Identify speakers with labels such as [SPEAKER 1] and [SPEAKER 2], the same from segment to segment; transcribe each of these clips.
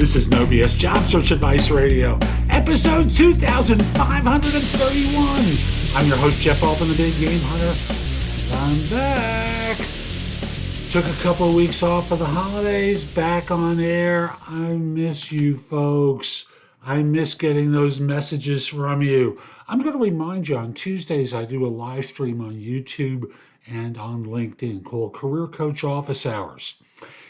[SPEAKER 1] This is No BS Job Search Advice Radio, episode 2531. I'm your host, Jeff Altman, the Big Game Hunter. I'm back. Took a couple of weeks off for the holidays, back on air. I miss you folks. I miss getting those messages from you. I'm going to remind you, on Tuesdays, I do a live stream on YouTube and on LinkedIn called Career Coach Office Hours.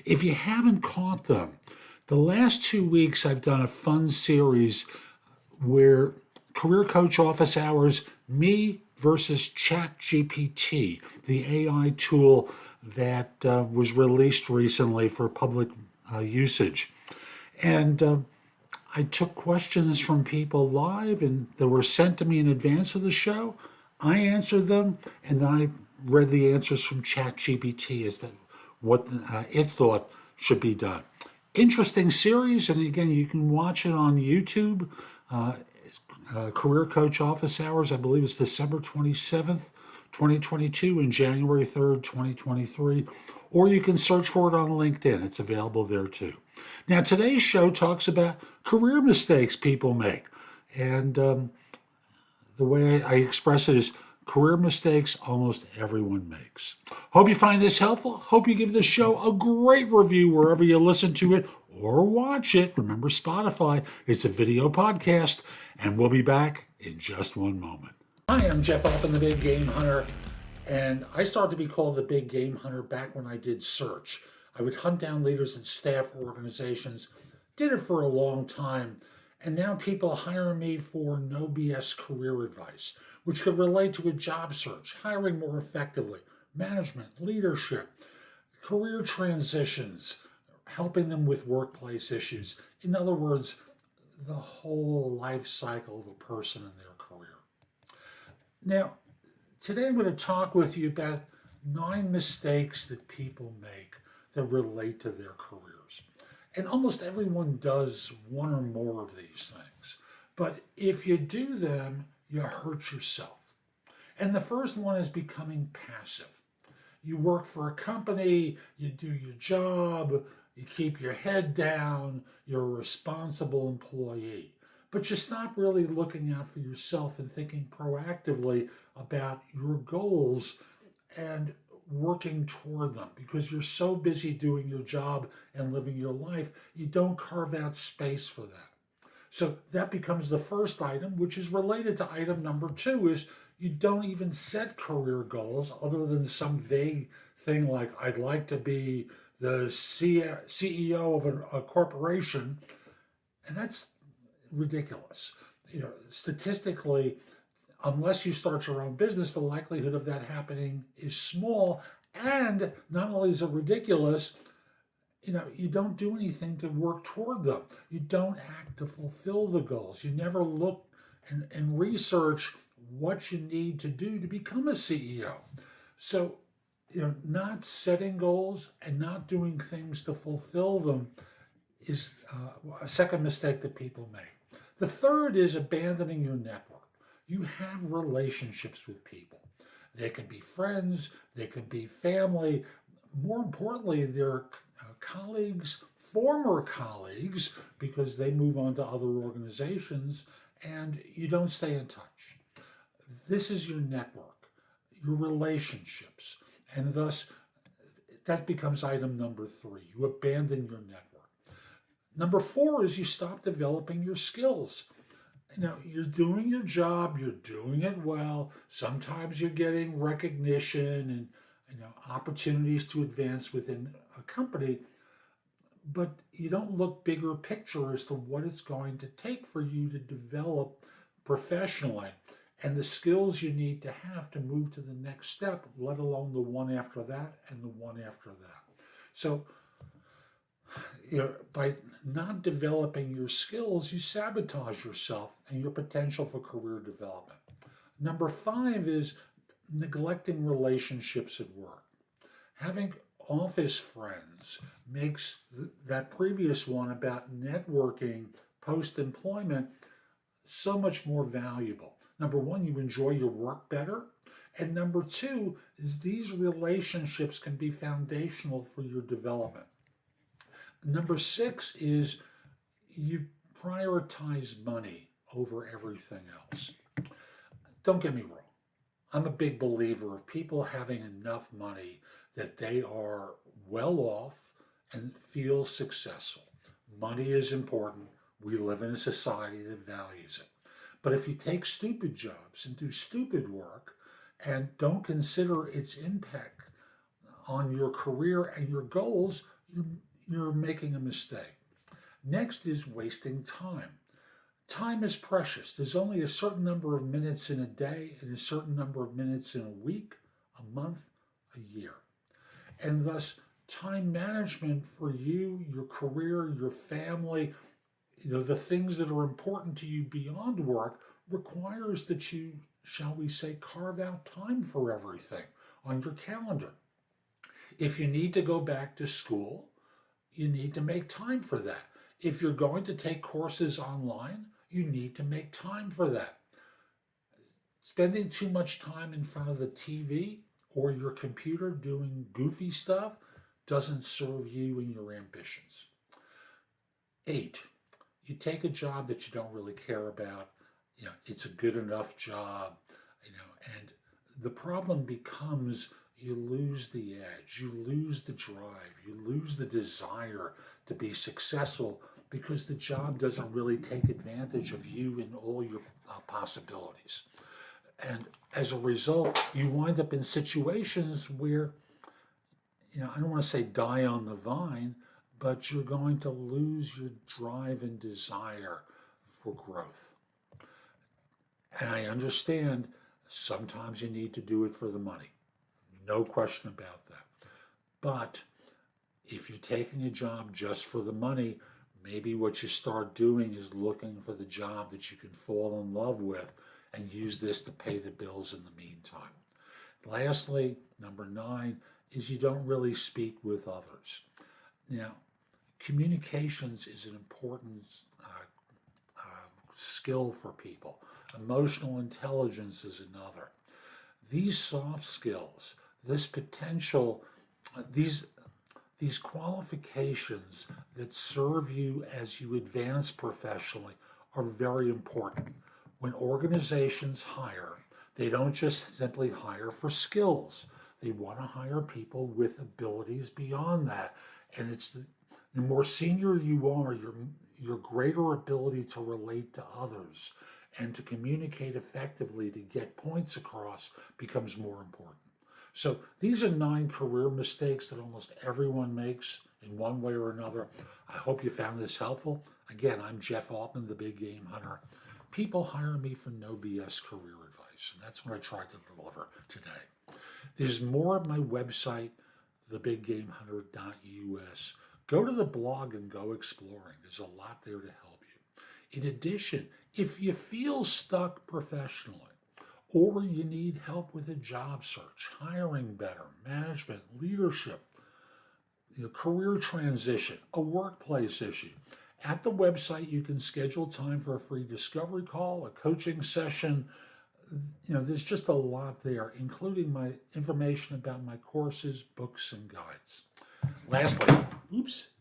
[SPEAKER 1] If you haven't caught them, the last 2 weeks I've done a fun series where Career Coach Office Hours, me versus ChatGPT, the AI tool that was released recently for public usage. And I took questions from people live and that were sent to me in advance of the show. I answered them, and then I read the answers from ChatGPT as to what it thought should be done. Interesting series, and again, you can watch it on YouTube. Career Coach Office Hours, I believe it's December 27th, 2022 and January 3rd, 2023. Or you can search for it on LinkedIn. It's available there too. Now, today's show talks about career mistakes people make. And the way I express it is career mistakes almost everyone makes. Hope you find this helpful. Hope you give this show a great review wherever you listen to it or watch it. Remember, Spotify, it's a video podcast, and we'll be back in just one moment. Hi, I'm Jeff Altman, the Big Game Hunter, and I started to be called the Big Game Hunter back when I did search. I would hunt down leaders and staff for organizations, did it for a long time, and now people hire me for no BS career advice, which could relate to a job search, hiring more effectively, management, leadership, career transitions, helping them with workplace issues. In other words, the whole life cycle of a person in their career. Now, today I'm going to talk with you about 9 mistakes that people make that relate to their careers. And almost everyone does one or more of these things. But if you do them, you hurt yourself. And the first one is becoming passive. You work for a company, you do your job, you keep your head down, you're a responsible employee. But you stop really looking out for yourself and thinking proactively about your goals and working toward them, because you're so busy doing your job and living your life, you don't carve out space for that. So that becomes the first item, which is related to item number 2, is you don't even set career goals other than some vague thing like, I'd like to be the CEO of a corporation. And that's ridiculous. Statistically, unless you start your own business, the likelihood of that happening is small. And not only is it ridiculous, you don't do anything to work toward them. You don't act to fulfill the goals. You never look and research what you need to do to become a CEO. So, not setting goals and not doing things to fulfill them is a second mistake that people make. The third is abandoning your network. You have relationships with people. They can be friends, they can be family. More importantly, they're colleagues, former colleagues, because they move on to other organizations, and you don't stay in touch. This is your network, your relationships, and thus that becomes item number 3. You abandon your network. Number 4 is you stop developing your skills. You're doing your job, you're doing it well. Sometimes you're getting recognition and opportunities to advance within a company, but you don't look bigger picture as to what it's going to take for you to develop professionally and the skills you need to have to move to the next step, let alone the one after that and the one after that. So, by not developing your skills, you sabotage yourself and your potential for career development. Number 5 is neglecting relationships at work. Having office friends makes that previous one about networking post-employment so much more valuable. Number 1, you enjoy your work better. And number 2 is these relationships can be foundational for your development. Number 6 is you prioritize money over everything else. Don't get me wrong. I'm a big believer of people having enough money that they are well off and feel successful. Money is important. We live in a society that values it. But if you take stupid jobs and do stupid work and don't consider its impact on your career and your goals, you're making a mistake. Next is wasting time. Time is precious. There's only a certain number of minutes in a day and a certain number of minutes in a week, a month, a year. And thus, time management for you, your career, your family, the things that are important to you beyond work requires that you, shall we say, carve out time for everything on your calendar. If you need to go back to school, you need to make time for that. If you're going to take courses online, you need to make time for that. Spending too much time in front of the TV or your computer doing goofy stuff doesn't serve you and your ambitions. 8, you take a job that you don't really care about. It's a good enough job, and the problem becomes you lose the edge, you lose the drive, you lose the desire to be successful because the job doesn't really take advantage of you and all your possibilities. And as a result, you wind up in situations where, I don't want to say die on the vine, but you're going to lose your drive and desire for growth. And I understand sometimes you need to do it for the money. No question about that. But if you're taking a job just for the money, maybe what you start doing is looking for the job that you can fall in love with and use this to pay the bills in the meantime. Lastly, number 9 is you don't really speak with others. Now, communications is an important skill for people. Emotional intelligence is another. These soft skills, this potential, these qualifications that serve you as you advance professionally are very important. When organizations hire, they don't just simply hire for skills. They want to hire people with abilities beyond that. And it's the more senior you are, your greater ability to relate to others and to communicate effectively to get points across becomes more important. So these are 9 career mistakes that almost everyone makes in one way or another. I hope you found this helpful. Again, I'm Jeff Altman, the Big Game Hunter. People hire me for no BS career advice, and that's what I tried to deliver today. There's more at my website, thebiggamehunter.us. Go to the blog and go exploring. There's a lot there to help you. In addition, if you feel stuck professionally, or you need help with a job search, hiring better, management, leadership, career transition, a workplace issue, at the website you can schedule time for a free discovery call, a coaching session. There's just a lot there, including my information about my courses, books, and guides. Lastly,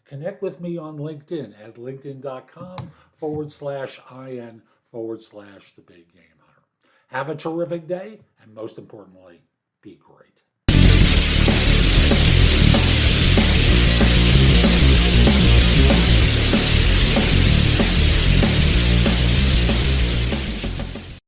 [SPEAKER 1] connect with me on LinkedIn at linkedin.com/IN/the Big Game Hunter. Have a terrific day, and most importantly, be great.